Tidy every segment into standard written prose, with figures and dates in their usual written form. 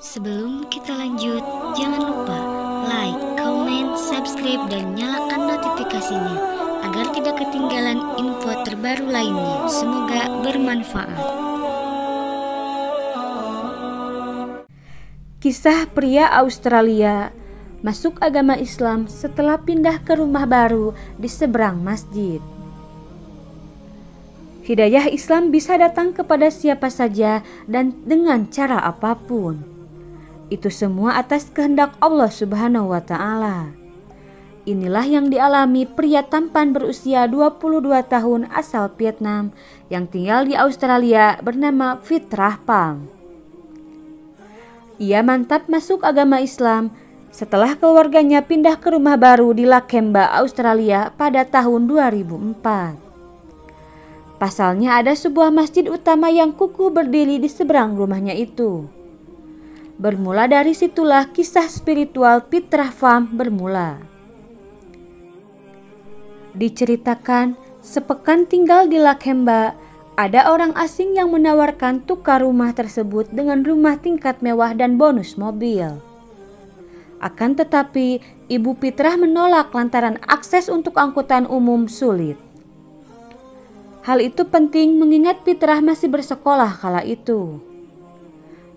Sebelum kita lanjut, jangan lupa like, comment, subscribe, dan nyalakan notifikasinya agar tidak ketinggalan info terbaru lainnya. Semoga bermanfaat. Kisah pria Australia masuk agama Islam setelah pindah ke rumah baru di seberang masjid. Hidayah Islam bisa datang kepada siapa saja dan dengan cara apapun. Itu semua atas kehendak Allah Subhanahu wa Ta'ala. Inilah yang dialami pria tampan berusia 22 tahun asal Vietnam yang tinggal di Australia bernama Fitrah Pham. Ia mantap masuk agama Islam setelah keluarganya pindah ke rumah baru di Lakemba, Australia pada tahun 2004. Pasalnya ada sebuah masjid utama yang kukuh berdiri di seberang rumahnya itu. Bermula dari situlah kisah spiritual Fitrah Pham bermula. Diceritakan, sepekan tinggal di Lakemba, ada orang asing yang menawarkan tukar rumah tersebut dengan rumah tingkat mewah dan bonus mobil. Akan tetapi, Ibu Fitrah menolak lantaran akses untuk angkutan umum sulit. Hal itu penting mengingat Fitrah masih bersekolah kala itu.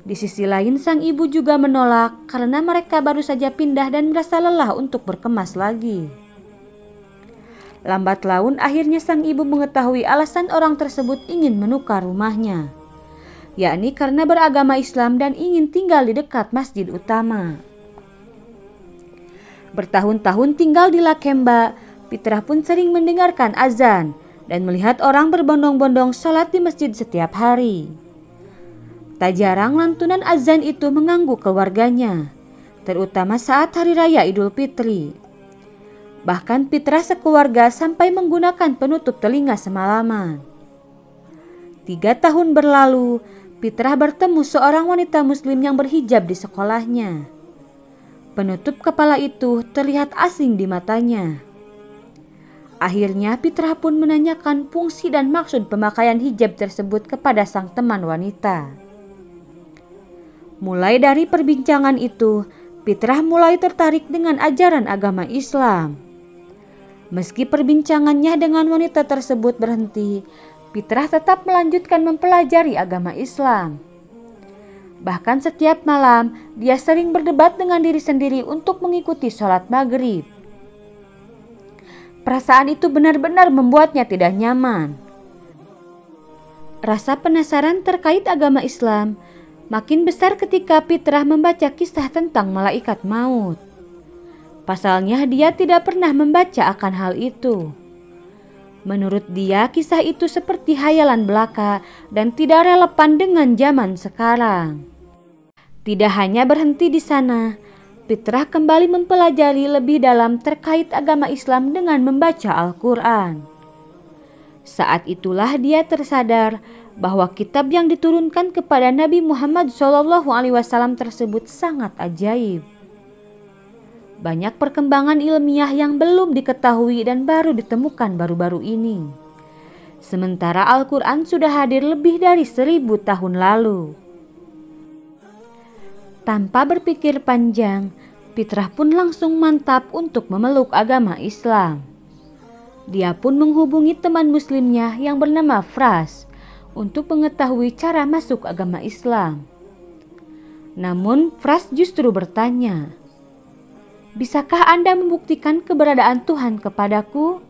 Di sisi lain, sang ibu juga menolak karena mereka baru saja pindah dan merasa lelah untuk berkemas lagi. Lambat laun akhirnya sang ibu mengetahui alasan orang tersebut ingin menukar rumahnya, yakni karena beragama Islam dan ingin tinggal di dekat masjid utama. Bertahun-tahun tinggal di Lakemba, Fitrah pun sering mendengarkan azan dan melihat orang berbondong-bondong sholat di masjid setiap hari. Tak jarang lantunan azan itu mengganggu keluarganya, terutama saat Hari Raya Idul Fitri. Bahkan Fitrah sekeluarga sampai menggunakan penutup telinga semalaman. 3 tahun berlalu, Fitrah bertemu seorang wanita muslim yang berhijab di sekolahnya. Penutup kepala itu terlihat asing di matanya. Akhirnya Fitrah pun menanyakan fungsi dan maksud pemakaian hijab tersebut kepada sang teman wanita. Mulai dari perbincangan itu, Fitrah mulai tertarik dengan ajaran agama Islam. Meski perbincangannya dengan wanita tersebut berhenti, Fitrah tetap melanjutkan mempelajari agama Islam. Bahkan setiap malam, dia sering berdebat dengan diri sendiri untuk mengikuti sholat maghrib. Perasaan itu benar-benar membuatnya tidak nyaman. Rasa penasaran terkait agama Islam makin besar ketika Fitrah membaca kisah tentang malaikat maut. Pasalnya dia tidak pernah membaca akan hal itu. Menurut dia, kisah itu seperti hayalan belaka dan tidak relevan dengan zaman sekarang. Tidak hanya berhenti di sana, Fitrah kembali mempelajari lebih dalam terkait agama Islam dengan membaca Al-Quran. Saat itulah dia tersadar bahwa kitab yang diturunkan kepada Nabi Muhammad SAW tersebut sangat ajaib. Banyak perkembangan ilmiah yang belum diketahui dan baru ditemukan baru-baru ini. Sementara Al-Quran sudah hadir lebih dari 1000 tahun lalu. Tanpa berpikir panjang, Fitrah pun langsung mantap untuk memeluk agama Islam. Dia pun menghubungi teman muslimnya yang bernama Fras untuk mengetahui cara masuk agama Islam. Namun Fras justru bertanya, "Bisakah Anda membuktikan keberadaan Tuhan kepadaku?"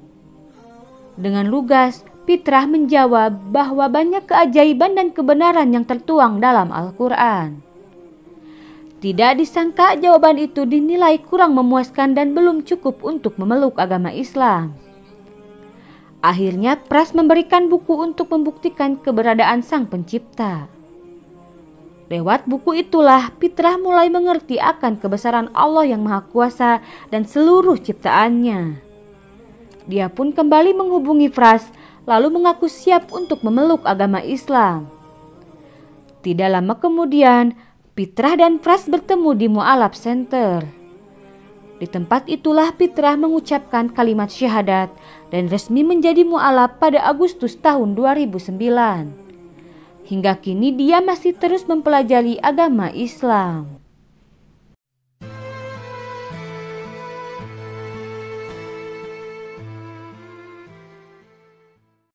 Dengan lugas, Fitrah menjawab bahwa banyak keajaiban dan kebenaran yang tertuang dalam Al-Quran. Tidak disangka jawaban itu dinilai kurang memuaskan dan belum cukup untuk memeluk agama Islam. Akhirnya Fras memberikan buku untuk membuktikan keberadaan Sang Pencipta. Lewat buku itulah Fitrah mulai mengerti akan kebesaran Allah yang Maha Kuasa dan seluruh ciptaannya. Dia pun kembali menghubungi Fras lalu mengaku siap untuk memeluk agama Islam. Tidak lama kemudian, Fitrah dan Fras bertemu di Mu'alaf Center. Di tempat itulah Fitrah mengucapkan kalimat syahadat dan resmi menjadi mu'alaf pada Agustus tahun 2009. Hingga kini dia masih terus mempelajari agama Islam.